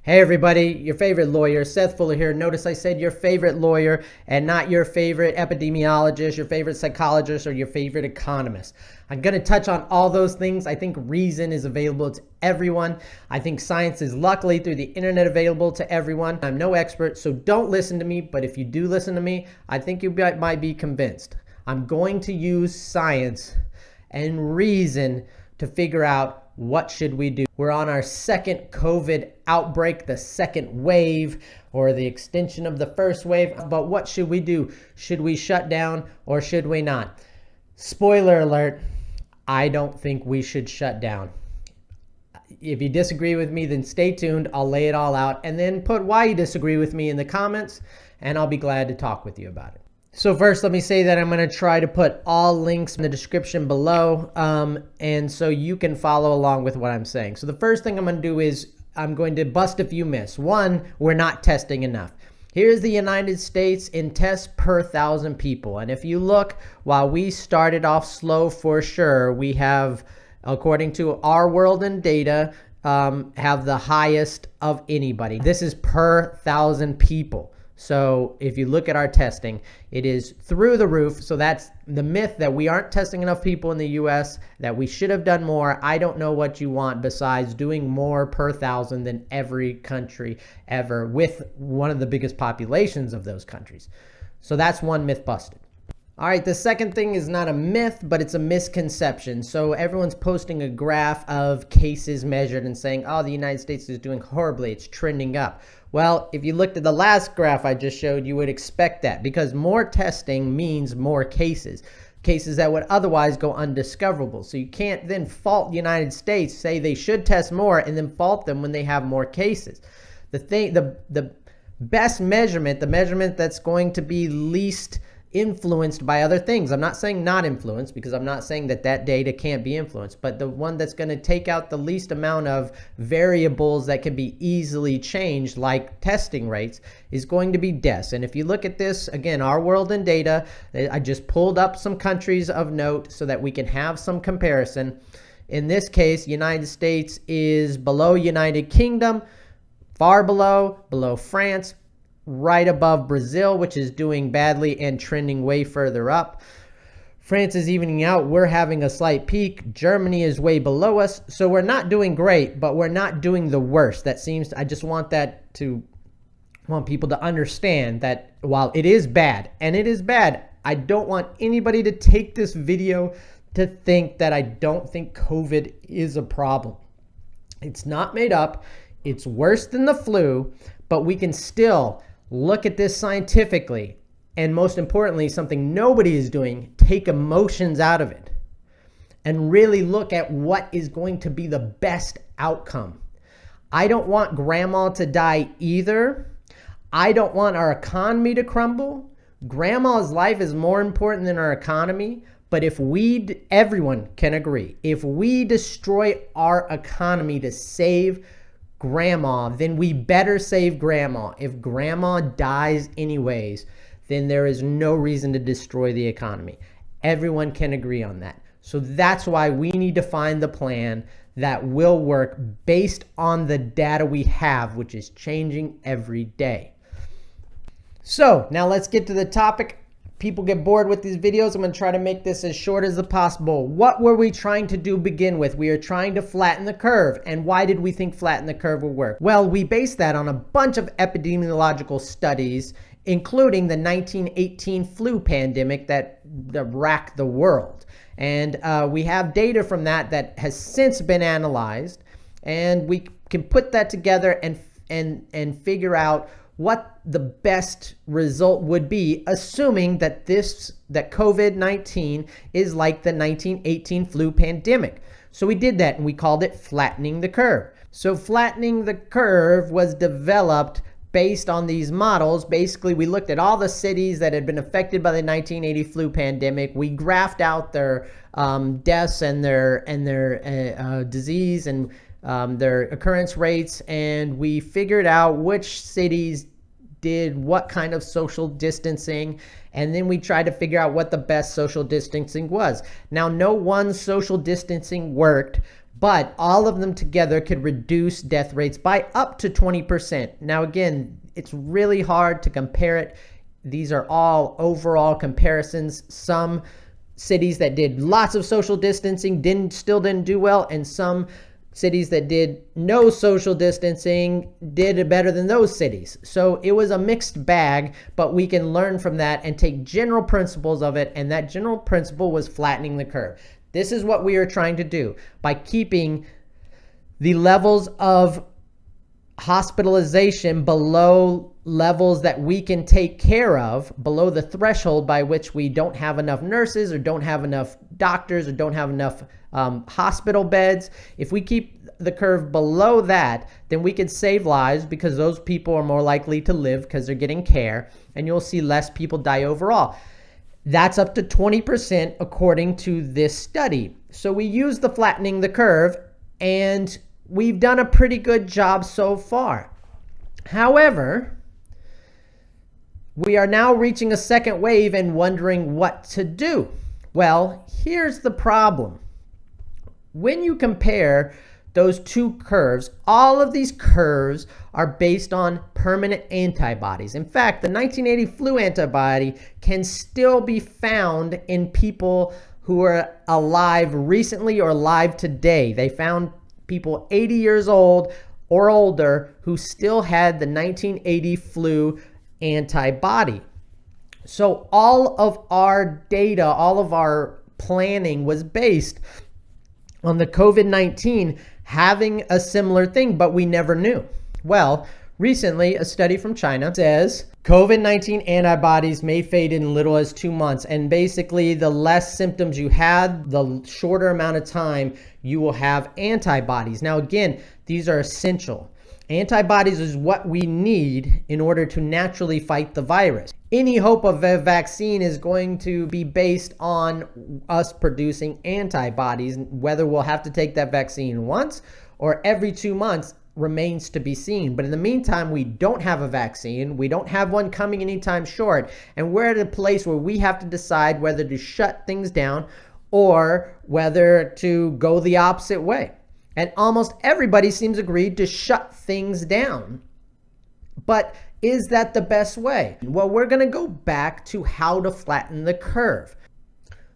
Hey everybody, your favorite lawyer, Seth Fuller here. Notice I said your favorite lawyer and not your favorite epidemiologist, your favorite psychologist, or your favorite economist. I'm going to touch on all those things. I think reason is available to everyone. I think science is luckily through the internet available to everyone. I'm no expert, so don't listen to me, but if you do listen to me, I think you might be convinced. I'm going to use science and reason to figure out what should we do. We're on our second COVID outbreak, the second wave, or the extension of the first wave. But what should we do? Should we shut down or should we not? Spoiler alert, I don't think we should shut down. If you disagree with me, then stay tuned. I'll lay it all out and then put why you disagree with me in the comments, and I'll be glad to talk with you about it. So first, let me say that I'm going to try to put all links in the description below, and so you can follow along with what I'm saying. So the first thing I'm going to do is I'm going to bust a few myths. One, we're not testing enough. Here's the United States in tests per 1,000 people. And if you look, while we started off slow for sure, we have, according to our world and data, have the highest of anybody. This is per 1,000 people. So if you look at our testing, it is through the roof. So that's the myth that we aren't testing enough people in the US, that we should have done more. I don't know what you want besides doing more per 1,000 than every country ever, with one of the biggest populations of those countries. So that's one myth busted. All right, the second thing is not a myth, but it's a misconception. So everyone's posting a graph of cases measured and saying, oh, the United States is doing horribly, it's trending up. Well, if you looked at the last graph I just showed, you would expect that, because more testing means more cases that would otherwise go undiscoverable. So you can't then fault the United States, say they should test more, and then fault them when they have more cases. The best measurement, the measurement that's going to be least influenced by other things. I'm not saying not influenced, because I'm not saying that data can't be influenced, but the one that's going to take out the least amount of variables that can be easily changed, like testing rates, is going to be deaths. And if you look at this, again, our world and data, I just pulled up some countries of note so that we can have some comparison. In this case, United States is below United Kingdom, far below France, right above Brazil, which is doing badly and trending way further up. France is evening out. We're having a slight peak. Germany is way below us. So we're not doing great, but we're not doing the worst. I just want people to understand that while it is bad, and it is bad, I don't want anybody to take this video to think that I don't think COVID is a problem. It's not made up. It's worse than the flu, but we can still look at this scientifically, and most importantly, something nobody is doing, take emotions out of it and really look at what is going to be the best outcome. I don't want grandma to die either. I don't want our economy to crumble. Grandma's life is more important than our economy. But if everyone can agree, if we destroy our economy to save grandma, then we better save grandma. If grandma dies anyways, then there is no reason to destroy the economy. Everyone can agree on that. So that's why we need to find the plan that will work based on the data we have, which is changing every day. So now let's get to the topic. People get bored with these videos. I'm going to try to make this as short as possible. What were we trying to do begin with? We are trying to flatten the curve. And why did we think flatten the curve would work? Well, we based that on a bunch of epidemiological studies, including the 1918 flu pandemic that racked the world. And we have data from that has since been analyzed, and we can put that together and figure out what the best result would be, assuming that COVID-19 is like the 1918 flu pandemic. So we did that, and we called it flattening the curve. So flattening the curve was developed based on these models. Basically, we looked at all the cities that had been affected by the 1980 flu pandemic. We graphed out their deaths and their disease and their occurrence rates, and we figured out which cities did what kind of social distancing, and then we tried to figure out what the best social distancing was. Now, no one social distancing worked, but all of them together could reduce death rates by up to 20%. Now, again, it's really hard to compare it. These are all overall comparisons. Some cities that did lots of social distancing still didn't do well, and some cities that did no social distancing did better than those cities. So it was a mixed bag, but we can learn from that and take general principles of it, and that general principle was flattening the curve. This is what we are trying to do by keeping the levels of hospitalization below levels that we can take care of, below the threshold by which we don't have enough nurses or don't have enough doctors or don't have enough hospital beds. If we keep the curve below that, then we can save lives because those people are more likely to live because they're getting care, and you'll see less people die overall. That's up to 20% according to this study. So we use the flattening the curve, and we've done a pretty good job so far. However, we are now reaching a second wave and wondering what to do. Well, here's the problem. When you compare those two curves, all of these curves are based on permanent antibodies. In fact, the 1980 flu antibody can still be found in people who are alive recently or alive today. They found people 80 years old or older who still had the 1980 flu antibody. So all of our data, all of our planning was based on the COVID-19 having a similar thing, but we never knew. Well, recently, a study from China says COVID-19 antibodies may fade in little as 2 months. And basically, the less symptoms you had, the shorter amount of time you will have antibodies. Now, again, these are essential. Antibodies is what we need in order to naturally fight the virus. Any hope of a vaccine is going to be based on us producing antibodies. Whether we'll have to take that vaccine once or every 2 months remains to be seen. But in the meantime, we don't have a vaccine. We don't have one coming anytime short. And we're at a place where we have to decide whether to shut things down or whether to go the opposite way. And almost everybody seems agreed to shut things down. But is that the best way? Well, we're going to go back to how to flatten the curve.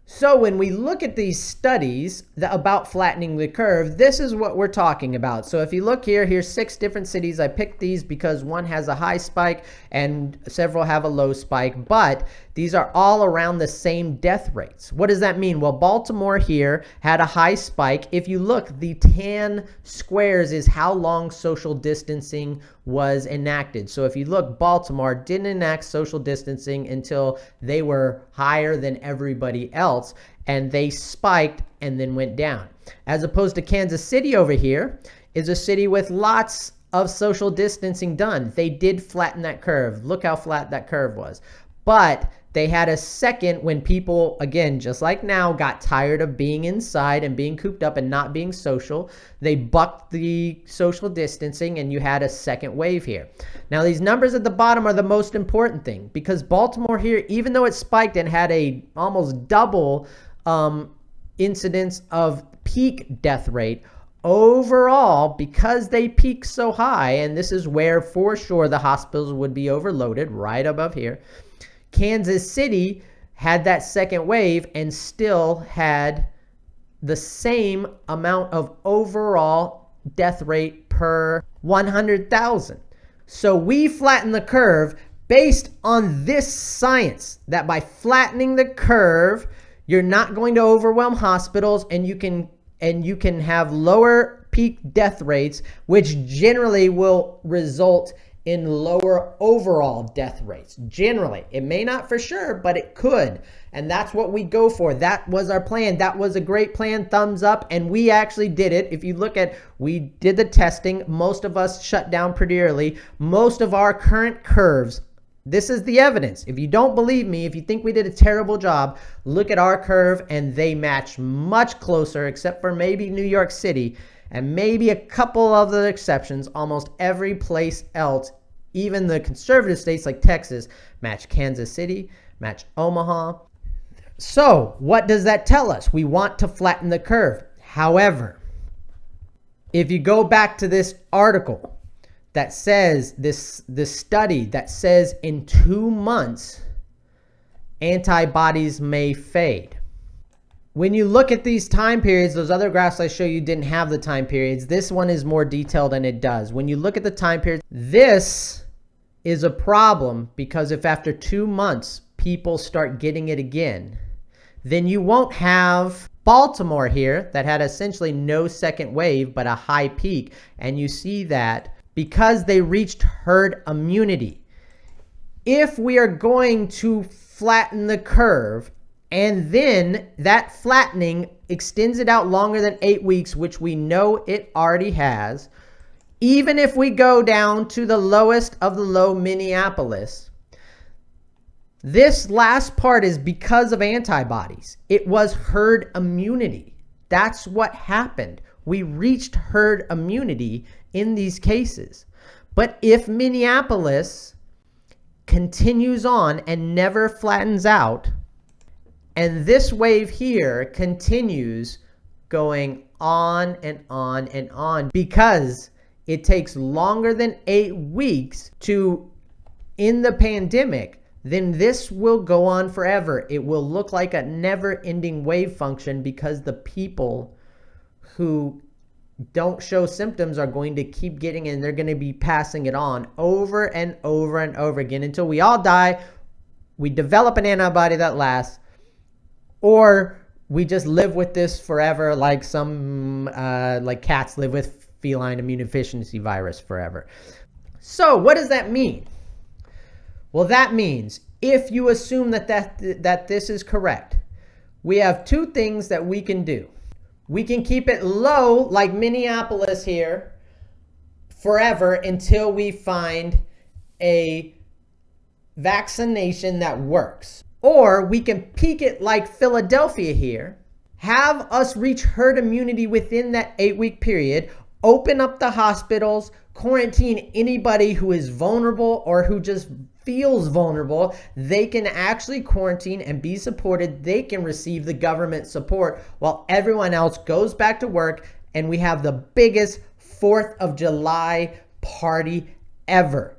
So when we look at these studies about flattening the curve, this is what we're talking about. So if you look here, here's 6 different cities. I picked these because one has a high spike and several have a low spike, but these are all around the same death rates. What does that mean? Well, Baltimore here had a high spike. If you look, the tan squares is how long social distancing was enacted. So if you look, Baltimore didn't enact social distancing until they were higher than everybody else, and they spiked and then went down. As opposed to Kansas City over here is a city with lots of social distancing done. They did flatten that curve. Look how flat that curve was. But they had a second when people, again, just like now, got tired of being inside and being cooped up and not being social. They bucked the social distancing, and you had a second wave here. Now, these numbers at the bottom are the most important thing, because Baltimore here, even though it spiked and had a almost double incidence of peak death rate, overall, because they peaked so high, and this is where for sure the hospitals would be overloaded, right above here, Kansas City had that second wave and still had the same amount of overall death rate per 100,000. So we flatten the curve based on this science, that by flattening the curve, you're not going to overwhelm hospitals, and you can have lower peak death rates, which generally will result in lower overall death rates. Generally, it may not for sure, but it could. And that's what we go for. That was our plan. That was a great plan. Thumbs up. And we actually did it. If you look at, we did the testing. Most of us shut down pretty early. Most of our current curves, this is the evidence. If you don't believe me, if you think we did a terrible job, look at our curve, and they match much closer, except for maybe New York City and maybe a couple other exceptions. Almost every place else, even the conservative states like Texas, match Kansas City, match Omaha. So what does that tell us? We want to flatten the curve. However, If you go back to this article that says this study that says in 2 months antibodies may fade. When you look at these time periods, those other graphs I show you didn't have the time periods. This one is more detailed and it does. When you look at the time periods, this is a problem because if after 2 months people start getting it again, then you won't have Baltimore here that had essentially no second wave but a high peak. And you see that because they reached herd immunity. If we are going to flatten the curve, and then that flattening extends it out longer than 8 weeks, which we know it already has. Even if we go down to the lowest of the low Minneapolis, this last part is because of antibodies. It was herd immunity. That's what happened. We reached herd immunity in these cases. But if Minneapolis continues on and never flattens out, and this wave here continues going on and on and on because it takes longer than 8 weeks to end the pandemic, then this will go on forever. It will look like a never-ending wave function because the people who don't show symptoms are going to keep getting it and they're going to be passing it on over and over and over again until we all die, we develop an antibody that lasts, or we just live with this forever like some like cats live with feline immunodeficiency virus forever. So what does that mean? Well, that means if you assume that this is correct, we have 2 things that we can do. We can keep it low like Minneapolis here forever until we find a vaccination that works. Or we can peak it like Philadelphia here, have us reach herd immunity within that 8-week period, open up the hospitals, quarantine anybody who is vulnerable or who just feels vulnerable. They can actually quarantine and be supported. They can receive the government support while everyone else goes back to work, and we have the biggest 4th of July party ever.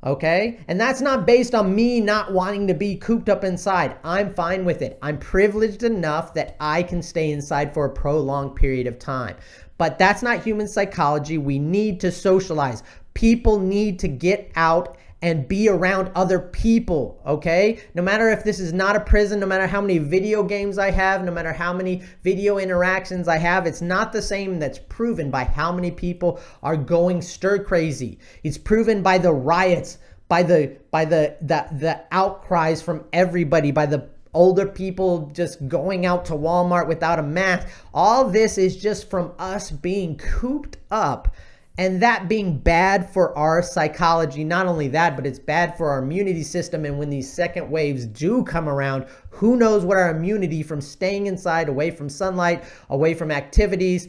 Okay? And that's not based on me not wanting to be cooped up inside. I'm fine with it. I'm privileged enough that I can stay inside for a prolonged period of time. But that's not human psychology. We need to socialize. People need to get out and be around other people, okay? No matter if this is not a prison, no matter how many video games I have, no matter how many video interactions I have, it's not the same. That's proven by how many people are going stir crazy. It's proven by the riots, by the outcries from everybody, by the older people just going out to Walmart without a mask. All this is just from us being cooped up, and that being bad for our psychology. Not only that, but it's bad for our immunity system. And when these second waves do come around, who knows what our immunity from staying inside, away from sunlight, away from activities,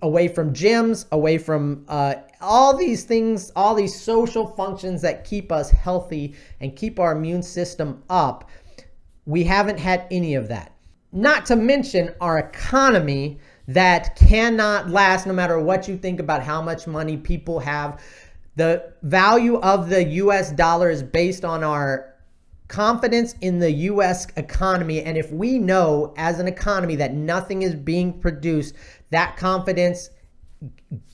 away from gyms, away from all these things, all these social functions that keep us healthy and keep our immune system up. We haven't had any of that. Not to mention our economy that cannot last no matter what you think about how much money people have. The value of the US dollar is based on our confidence in the US economy. And if we know as an economy that nothing is being produced, that confidence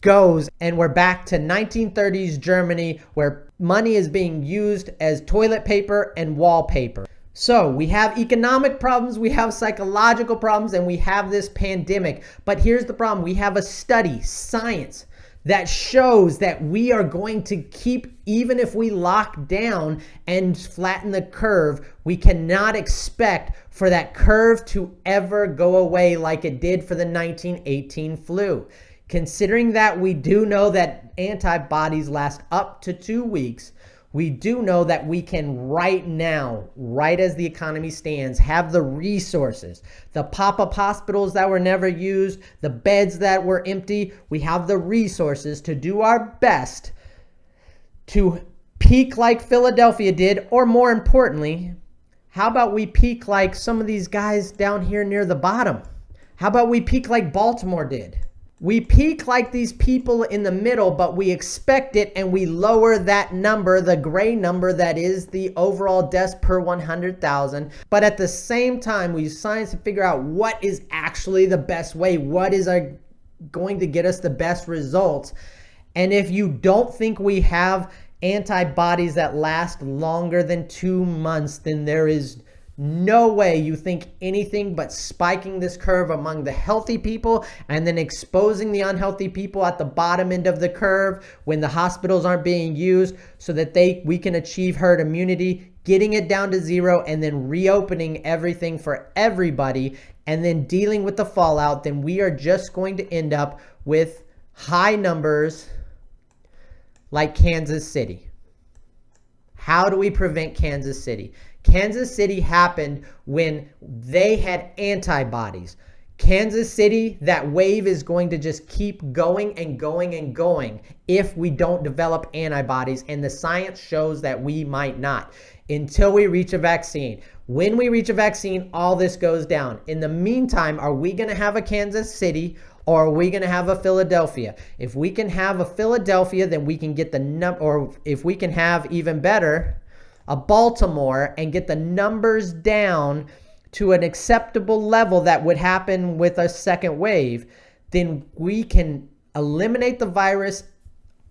goes, and we're back to 1930s Germany where money is being used as toilet paper and wallpaper. So we have economic problems, we have psychological problems, and we have this pandemic. But here's the problem. We have a study, science, that shows that we are going to keep, even if we lock down and flatten the curve, we cannot expect for that curve to ever go away like it did for the 1918 flu. Considering that we do know that antibodies last up to 2 weeks, we do know that we can right now, right as the economy stands, have the resources, the pop-up hospitals that were never used, the beds that were empty. We have the resources to do our best to peak like Philadelphia did, or more importantly, how about we peak like some of these guys down here near the bottom? How about we peak like Baltimore did? We peak like these people in the middle, but we expect it and we lower that number, the gray number that is the overall deaths per 100,000. But at the same time, we use science to figure out what is actually the best way, what is going to get us the best results. And if you don't think we have antibodies that last longer than 2 months, then there is no way you think anything but spiking this curve among the healthy people and then exposing the unhealthy people at the bottom end of the curve when the hospitals aren't being used so that we can achieve herd immunity, getting it down to zero, and then reopening everything for everybody and then dealing with the fallout. Then we are just going to end up with high numbers like Kansas City. How do we prevent Kansas City? Kansas City happened when they had antibodies. Kansas City, that wave is going to just keep going and going and going if we don't develop antibodies, and the science shows that we might not until we reach a vaccine. When we reach a vaccine, all this goes down. In the meantime, are we going to have a Kansas City or are we going to have a Philadelphia? If we can have a Philadelphia, then we can get the number, or if we can have even better, a Baltimore, and get the numbers down to an acceptable level that would happen with a second wave, then we can eliminate the virus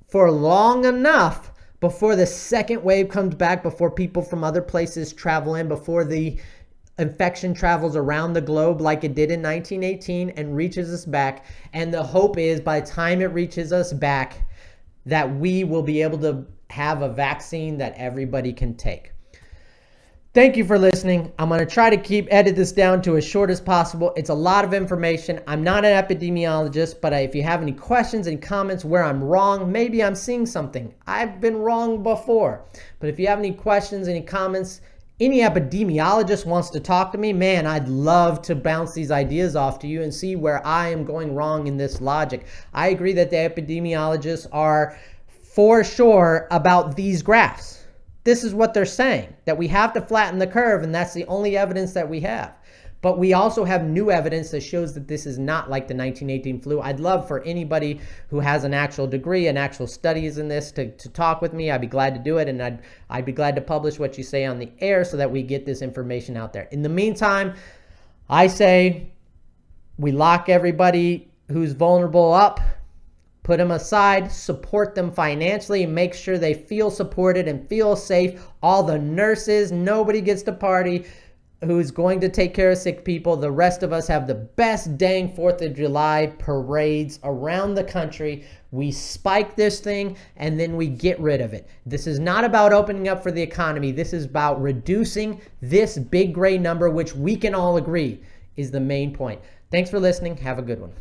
for long enough before the second wave comes back, before people from other places travel in, before the infection travels around the globe like it did in 1918 and reaches us back. And the hope is by the time it reaches us back that we will be able to have a vaccine that everybody can take. Thank you for listening. I'm going to try to edit this down to as short as possible. It's a lot of information. I'm not an epidemiologist, but if you have any questions, any comments where I'm wrong, maybe I'm seeing something. I've been wrong before. But if you have any questions, any comments, any epidemiologist wants to talk to me, man, I'd love to bounce these ideas off to you and see where I am going wrong in this logic. I agree that the epidemiologists are for sure about these graphs. This is what they're saying, that we have to flatten the curve, and that's the only evidence that we have. But we also have new evidence that shows that this is not like the 1918 flu. I'd love for anybody who has an actual degree and actual studies in this to talk with me. I'd be glad to do it, and I'd be glad to publish what you say on the air so that we get this information out there. In the meantime, I say we lock everybody who's vulnerable up, put them aside, support them financially, and make sure they feel supported and feel safe. All the nurses, nobody gets to party who's going to take care of sick people. The rest of us have the best dang 4th of July parades around the country. We spike this thing and then we get rid of it. This is not about opening up for the economy. This is about reducing this big gray number, which we can all agree is the main point. Thanks for listening. Have a good one.